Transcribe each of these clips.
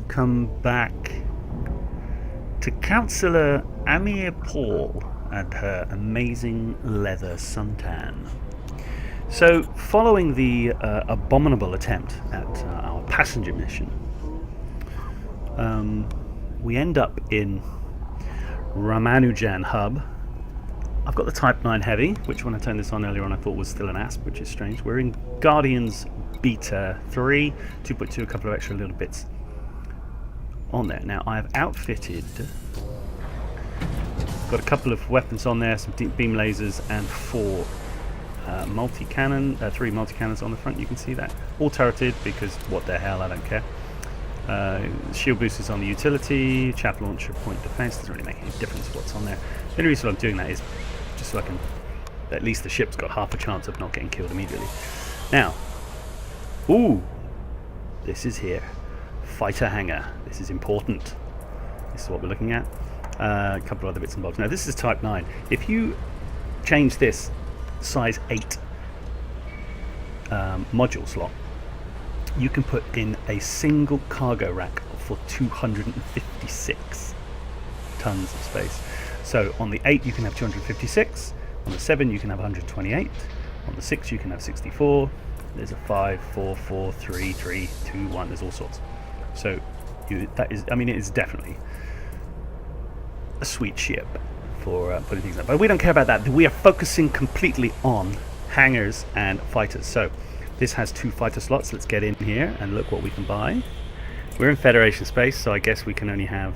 welcome back to Councillor Amir Paul and her amazing leather suntan. So, following the abominable attempt at our passenger mission, we end up in Ramanujan Hub. I've got the Type 9 Heavy, which when I turned this on earlier on I thought was still an ASP, which is strange. We're in Guardians Beta 3, 2.2, a couple of extra little bits on there. Now I've outfitted, got a couple of weapons on there, some deep beam lasers and three multi-cannons on the front. You can see that. All turreted because what the hell, I don't care. Shield boosters on the utility, chaff launcher, point defense, doesn't really make any difference what's on there. The only reason I'm doing that is just so I can, at least the ship's got half a chance of not getting killed immediately. Now, this is here. Fighter hangar. This is important. This is what we're looking at. A couple of other bits and bobs. Now this is Type 9. If you change this size 8 module slot, you can put in a single cargo rack for 256 tons of space. So on the 8 you can have 256, on the 7 you can have 128, on the 6 you can have 64, there's a 5, 4, 4, 3, 3, 2, 1, there's all sorts. So it is definitely a sweet ship for putting things up. But we don't care about that. We are focusing completely on hangars and fighters. So this has 2 fighter slots. Let's get in here and look what we can buy. We're in Federation space, so I guess we can only have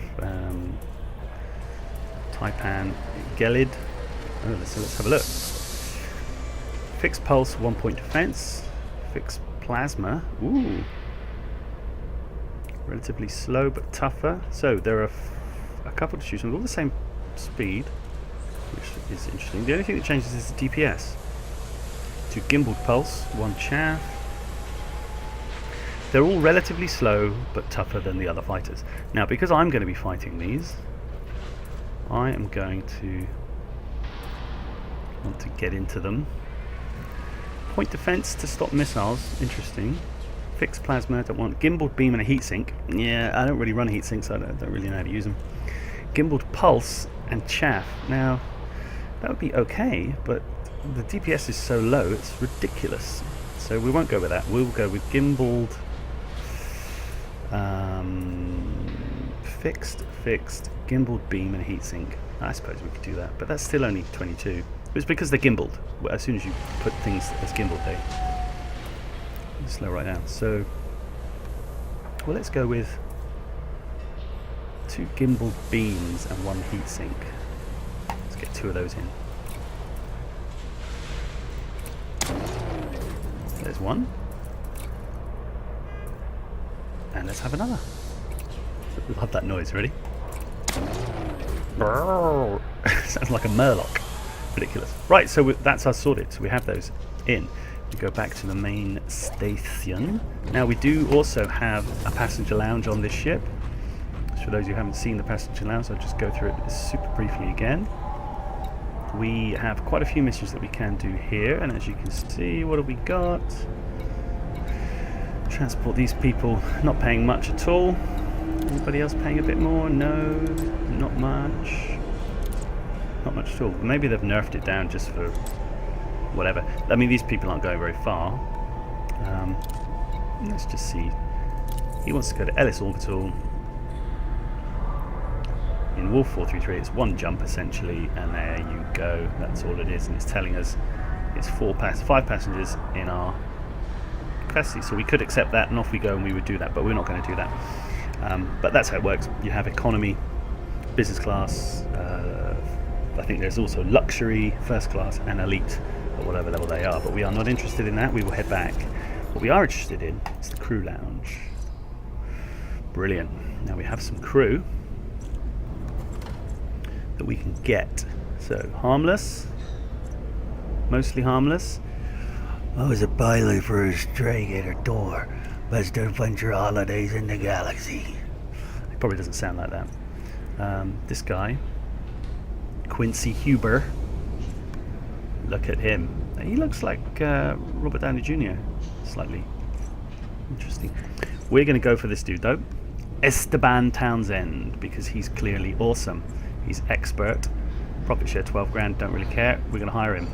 Taipan Gelid. Let's have a look. Fixed pulse, 1 point defense. Fixed plasma. Ooh. Relatively slow but tougher. So there are a couple to choose from, all the same speed, which is interesting. The only thing that changes is the DPS. To gimbaled pulse, 1 chaff. They're all relatively slow but tougher than the other fighters. Now, because I'm going to be fighting these, I am going to want to get into them. Point defense to stop missiles, interesting. Fixed plasma, don't want. Gimbaled beam and a heatsink. Yeah, I don't really run heatsinks, so I don't really know how to use them. Gimbaled pulse and chaff. Now, that would be okay, but the DPS is so low, it's ridiculous. So we won't go with that. We'll go with gimbaled, fixed, gimbaled beam and heatsink. I suppose we could do that, but that's still only 22. It's because they're gimbaled. As soon as you put things as gimbaled, they slow right down. So, well, let's go with 2 gimbaled beams and 1 heatsink. Let's get 2 of those in. There's 1. And let's have another. Love that noise, ready? Sounds like a murloc. Ridiculous. Right, so that's us sorted. So we have those in. We go back to the main station. Now we do also have a passenger lounge on this ship. For those who haven't seen the passenger lounge, I'll just go through it super briefly again. We have quite a few missions that we can do here, and as you can see, what have we got? Transport these people, not paying much at all. Anybody else paying a bit more? No, not much. Not much at all. Maybe they've nerfed it down just for whatever. I mean, these people aren't going very far. Let's just see. He wants to go to Ellis Orbital. In Wolf 433, it's 1 jump essentially, and there you go. That's all it is, and it's telling us it's 5 passengers in our capacity. So we could accept that, and off we go, and we would do that, but we're not going to do that. But that's how it works. You have economy, business class. I think there's also luxury, first class, and elite, at whatever level they are. But we are not interested in that. We will head back. What we are interested in is the crew lounge. Brilliant. Now we have some crew that we can get. So harmless, mostly harmless. I was a pilot for a Stray Door. Best adventure holidays in the galaxy. It probably doesn't sound like that. This guy, Quincy Huber. Look at him. He looks like Robert Downey Jr. Slightly interesting. We're going to go for this dude though. Esteban Townsend, because he's clearly awesome. He's expert. Profit share 12 grand, don't really care. We're going to hire him.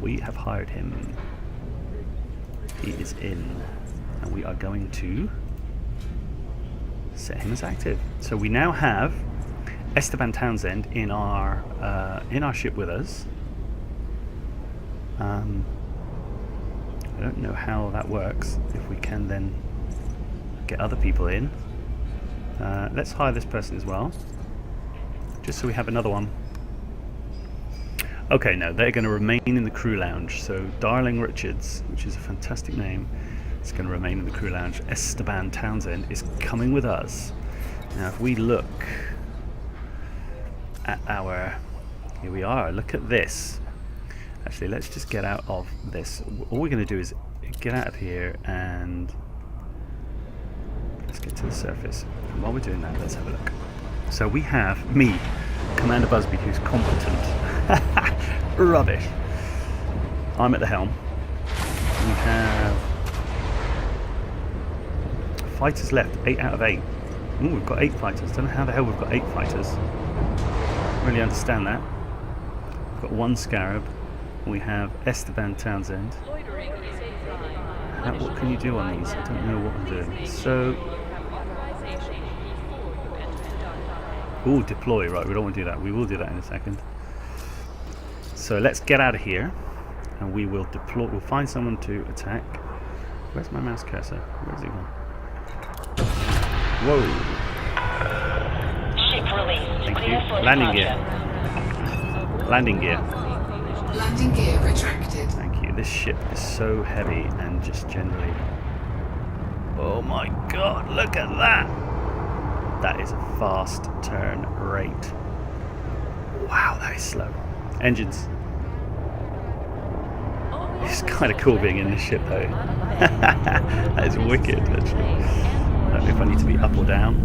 We have hired him. He is in. And we are going to set him as active. So we now have Esteban Townsend in our ship with us. I don't know how that works. If we can then get other people in. Let's hire this person as well, just so we have another one. Okay, no, they're going to remain in the crew lounge. So Darling Richards, which is a fantastic name, is going to remain in the crew lounge. Esteban Townsend is coming with us. Now, if we look at our, here we are. Look at this. Actually, let's just get out of this. All we're going to do is get out of here and let's get to the surface. And while we're doing that, let's have a look. So we have me, Commander Busby, who's competent. Rubbish. I'm at the helm. We have fighters left, 8 out of 8. Ooh, we've got 8 fighters. Don't know how the hell we've got 8 fighters. Don't really understand that. We've got 1 Scarab. We have Esteban Townsend. What can you do on these? I don't know what I'm doing. So, ooh, deploy. Right, we don't want to do that. We will do that in a second. So let's get out of here, and we will deploy. We'll find someone to attack. Where's my mouse cursor? Where's it gone? Whoa! Ship release. Thank you. Landing gear. Landing gear. Landing gear retracted. Thank you. This ship is so heavy and just generally. Oh my god! Look at that! That is a fast turn rate. Wow, that is slow. Engines. It's kind of cool being in this ship though. That is wicked, actually. I don't know if I need to be up or down.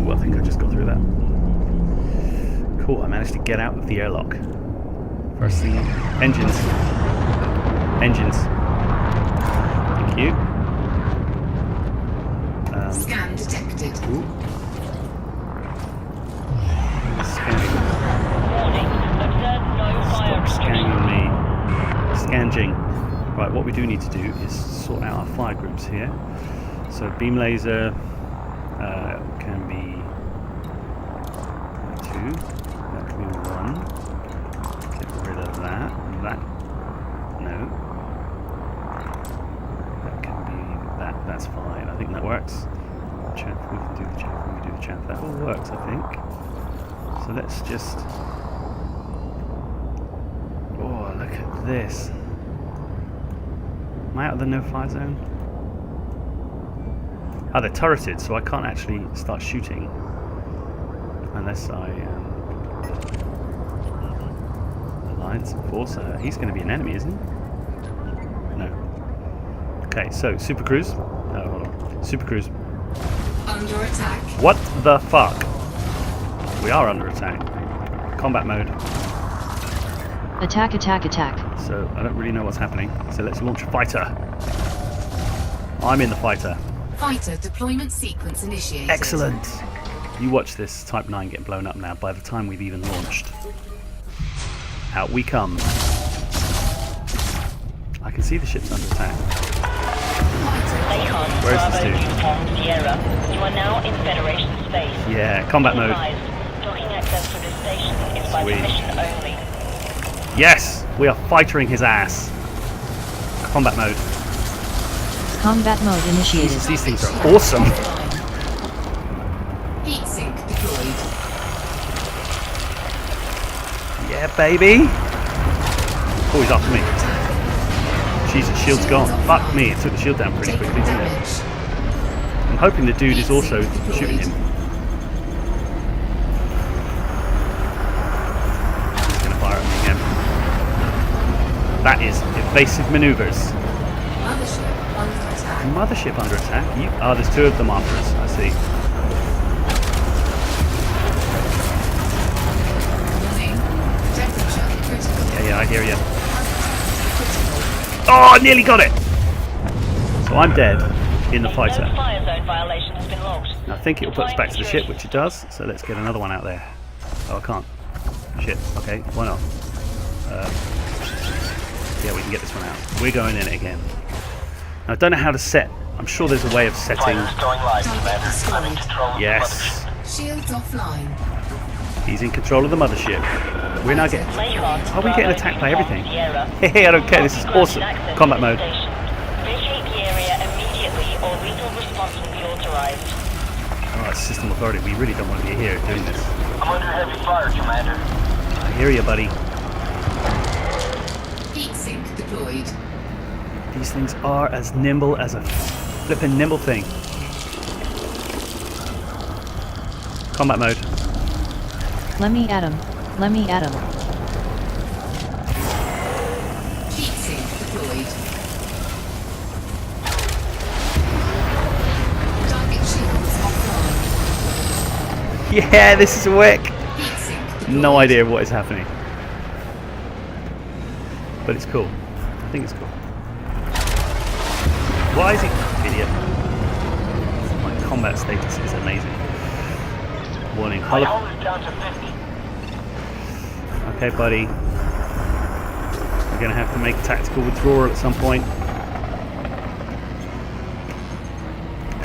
Ooh, I think I just got through that. Cool, I managed to get out of the airlock. First thing, engines. Engines. Thank you. Scan detected. Ooh. Scanning. Stop scanning me. Scanging. Right, what we do need to do is sort out our fire groups here. So beam laser can be 2. That can be 1. Get rid of that. That. No. That can be that. That's fine. I think that works. Chaff. We can do the chaff. We can do the chaff. That all works, I think. So let's just. Oh, look at this. Am I out of the no-fly zone? Oh, they're turreted, so I can't actually start shooting unless I Alliance Enforcer. He's going to be an enemy, isn't he? No. Okay, so Super Cruise. Oh, hold on. Super Cruise. Under attack. What the fuck? We are under attack. Combat mode. Attack, attack, attack. So I don't really know what's happening. So let's launch a fighter. I'm in the fighter. Fighter deployment sequence initiated. Excellent. You watch this Type 9 get blown up now by the time we've even launched. Out we come. I can see the ship's under attack. Where is this dude? Sierra. You are now in Federation space. Yeah, combat mode. Docking access to this station is by Sweet. permission only. Yes, we are fightering his ass. Combat mode. Combat mode initiated. Jesus, these things are awesome. Heat sink deployed. Yeah, baby. Oh, he's after me. Jesus, shield's gone. Fuck me, it took the shield down pretty quickly, didn't it? I'm hoping the dude is also shooting him. He's going to fire at me again. That is evasive maneuvers. Mothership under attack. Mothership under attack? There's 2 of them after us, I see. Warning. Temperature critical. Yeah, I hear you. Oh, I nearly got it! So I'm dead in the fighter. No fire zone violation has been logged. Now think it'll put us back to the ship, which it does. So let's get another one out there. Oh, I can't. Shit. Okay, why not? Yeah, we can get this one out. We're going in it again. Now, I don't know how to set. I'm sure there's a way of setting. Target destroyed. Yes. Shields offline. He's in control of the mothership. We're now getting. Lakon, Are we getting Bravo attacked by Uniform everything? Sierra. Hey, I don't care. This is awesome. Access Combat to the mode. station. Vacate the area immediately or lethal response will be authorized. Alright, System Authority. We really don't want to be here doing this. I'm under heavy fire, Commander. I hear you, buddy. Heat sink deployed. These things are as nimble as a flippin' nimble thing. Combat mode. Let me at him. Let me at him. Heat sink deployed. Target shields offline. Yeah, this is a wick. Heat sink deployed. No idea what is happening. But it's cool. I think it's cool. Why is he... Idiot. My combat status is amazing. Warning. My Hull. hull is down to 50. Okay, buddy. We're going to have to make a tactical withdrawal at some point.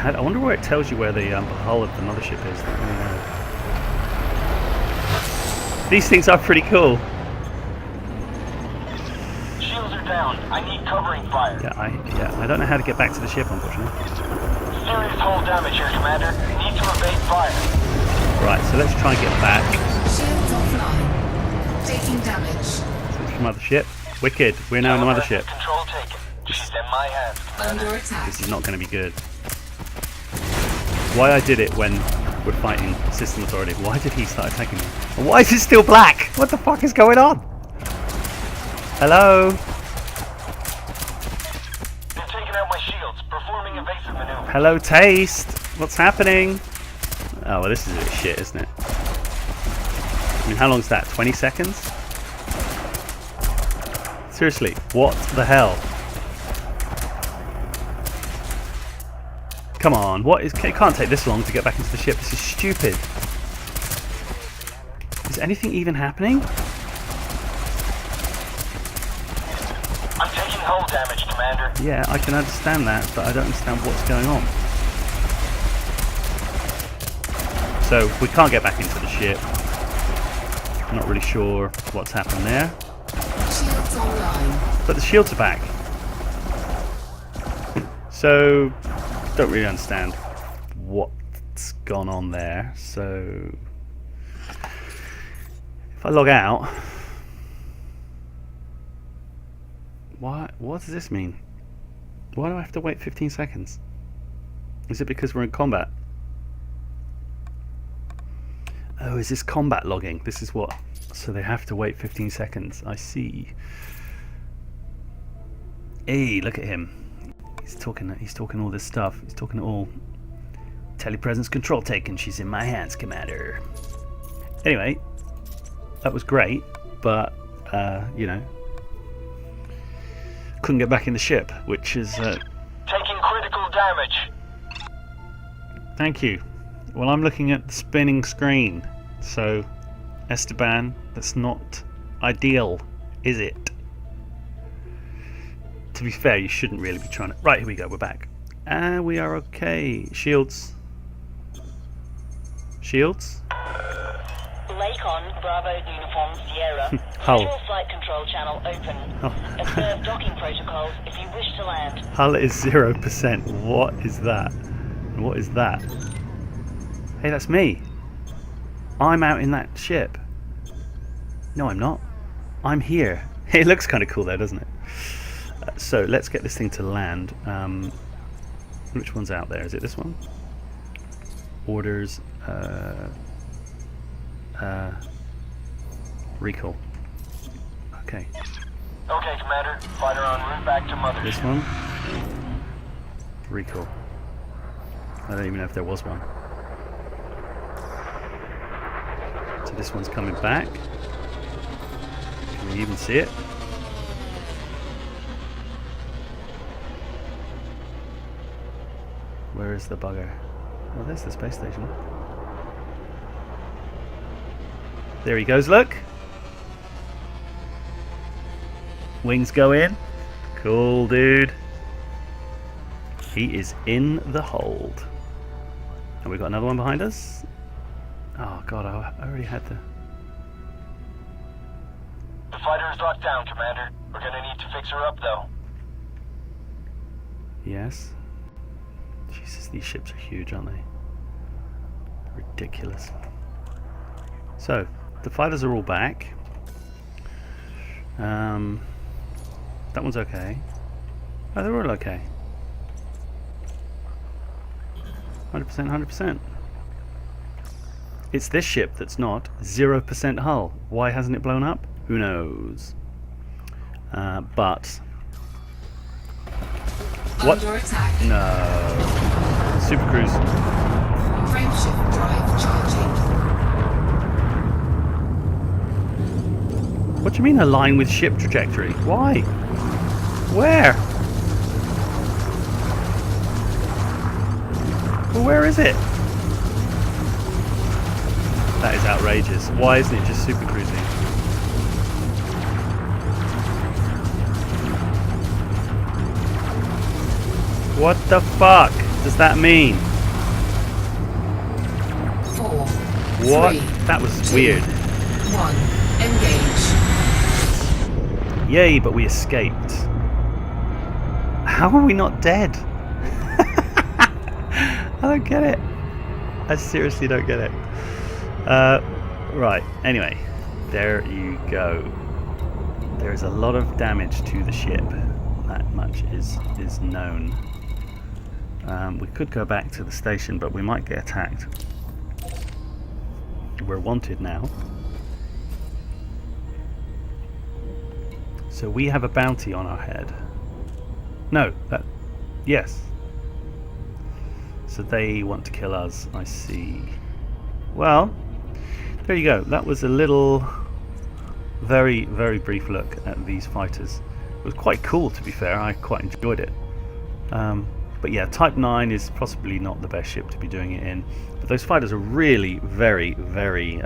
I wonder where it tells you where the hull of the mothership is. These things are pretty cool. Shields are down. I need covering fire. Yeah, I don't know how to get back to the ship, unfortunately. Serious hull damage here, Commander. Need to evade fire. Right, so let's try and get back. Shields offline. Taking damage. So it's the mothership. Wicked. We're now in the mothership. Control taken. She's in my hands, Commander. Under attack. This is not going to be good. Why I did it when we're fighting System Authority? Why did he start attacking me? And why is it still black? What the fuck is going on? Hello? They're taking out my shields, performing evasive maneuvers. Hello, Taste. What's happening? Oh, well, this is a bit shit, isn't it? I mean, how long's that? 20 seconds? Seriously, what the hell? Come on, what is... It can't take this long to get back into the ship. This is stupid. Is anything even happening? I'm taking hull damage, Commander. Yeah, I can understand that, but I don't understand what's going on. So, we can't get back into the ship. I'm not really sure what's happened there. Shields online. But the shields are back. So, don't really understand what's gone on there. So, if I log out, what does this mean? Why do I have to wait 15 seconds? Is it because we're in combat? Oh, is this combat logging? This is what... So they have to wait 15 seconds. I see. Hey, look at him. He's talking all this stuff. He's talking all... Telepresence control taken. She's in my hands, Commander. Anyway, that was great, but, you know, couldn't get back in the ship, which is... Taking critical damage. Thank you. Well, I'm looking at the spinning screen, so Esteban, that's not ideal, is it? To be fair, you shouldn't really be trying to... Right, here we go, we're back. And we are okay. Shields. Shields? Lakon, Bravo Uniform Sierra. Hull. Visual flight control channel open. Observe docking protocols if you wish to land. Hull is 0%. What is that? What is that? Hey, that's me. I'm out in that ship. No, I'm not. I'm here. It looks kind of cool there, doesn't it? So let's get this thing to land. Which one's out there? Is it this one? Orders. Recall. Okay. Okay, Commander. Fighter en route back to Mother. This one. Recall. I don't even know if there was one. So this one's coming back. Can we even see it? Where is the bugger? Well, there's the space station. There he goes, look! Wings go in. Cool, dude. He is in the hold. And we've got another one behind us. Oh god, I already had the... The fighter is locked down, Commander. We're gonna need to fix her up, though. Yes. Jesus, these ships are huge, aren't they? Ridiculous. So, the fighters are all back. That one's okay. Oh, they're all okay. 100%, 100%. It's this ship that's not 0% hull. Why hasn't it blown up? Who knows? But... What? Under attack. No. Super Cruise. Frameshift drive charging. What do you mean align with ship trajectory? Why? Where? Well, where is it? That is outrageous. Why isn't it just super cruising? What the fuck does that mean? 4. What? 3, That was 2, weird. 1. Engage. Yay, but we escaped. How are we not dead? I don't get it. I seriously don't get it. Right, anyway, there you go. There is a lot of damage to the ship. That much is known. We could go back to the station, but we might get attacked. We're wanted now. So we have a bounty on our head. No, that... Yes. So they want to kill us, I see. Well, there you go. That was a little, very, very brief look at these fighters. It was quite cool, to be fair. I quite enjoyed it. But yeah, Type 9 is possibly not the best ship to be doing it in. But those fighters are really very, very...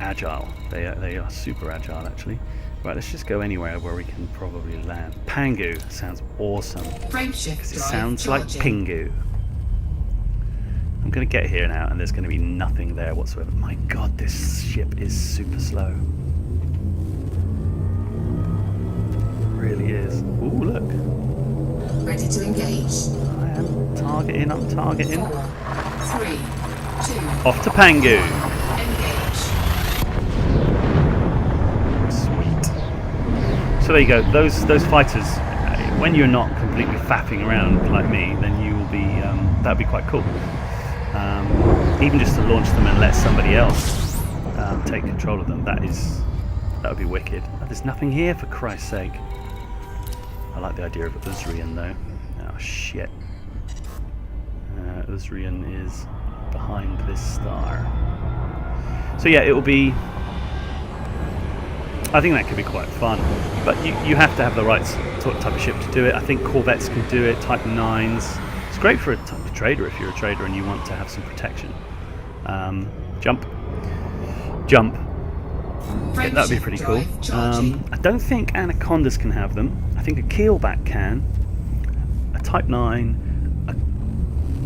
agile. They are super agile, actually. Right, let's just go anywhere where we can probably land. Pangu sounds awesome. Frameshift Because it drive sounds like charging. Pingu. I'm going to get here now, and there's going to be nothing there whatsoever. My god, this ship is super slow. It really is. Ooh, look. Ready to engage. I am targeting, I'm targeting. 4, 3, 2. Off to Pangu. Engage. Sweet. So there you go. Those fighters, when you're not completely faffing around like me, then you will be. That'd be quite cool. Even just to launch them and let somebody else take control of them. That would be wicked. Oh, there's nothing here, for Christ's sake. I like the idea of Uzrian though. Oh shit. Uzrian is behind this star. So yeah, it will be... I think that could be quite fun. But you have to have the right type of ship to do it. I think corvettes can do it, Type 9s. It's great for a trader if you're a trader and you want to have some protection. Jump. Jump. Yeah, that would be pretty cool. I don't think Anacondas can have them. I think a keelback can. A Type 9, a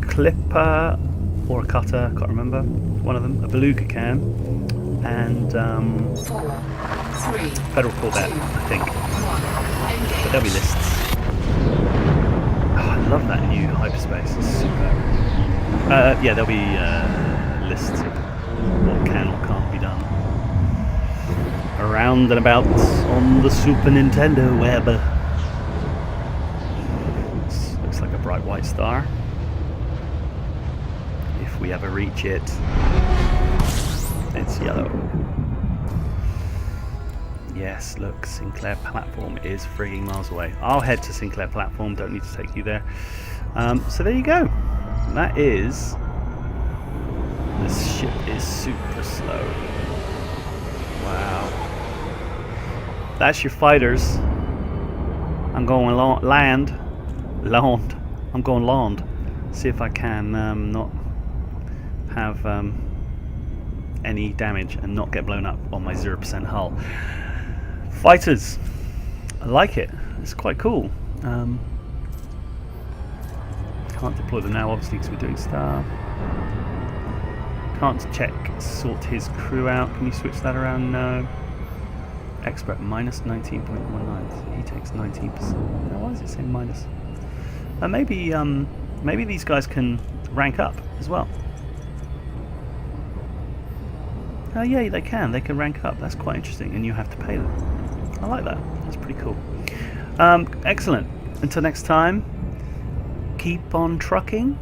Clipper or a Cutter, I can't remember. One of them. A Beluga can. And 4, 3, Federal Corvette, 2, I think. 1. But there'll be Engage. lists. Oh, I love that new hyperspace. It's super. Yeah, there'll be lists of what can or can't be done. Around and about on the Super Nintendo web. This looks like a bright white star. If we ever reach it, it's yellow. Yes, look, Sinclair platform is frigging miles away. I'll head to Sinclair platform, don't need to take you there. So there you go. That is... This ship is super slow. Wow. That's your fighters. I'm going land. I'm going land. See if I can not have any damage and not get blown up on my 0% hull. Fighters, I like it. It's quite cool. Can't deploy them now, obviously, because we're doing stuff. Can't sort his crew out. Can you switch that around? No. Expert minus 19.19. He takes 19%. Why is it saying minus? Maybe these guys can rank up as well. Oh yeah, they can. They can rank up. That's quite interesting, and you have to pay them. I like that. That's pretty cool. Excellent. Until next time, keep on trucking.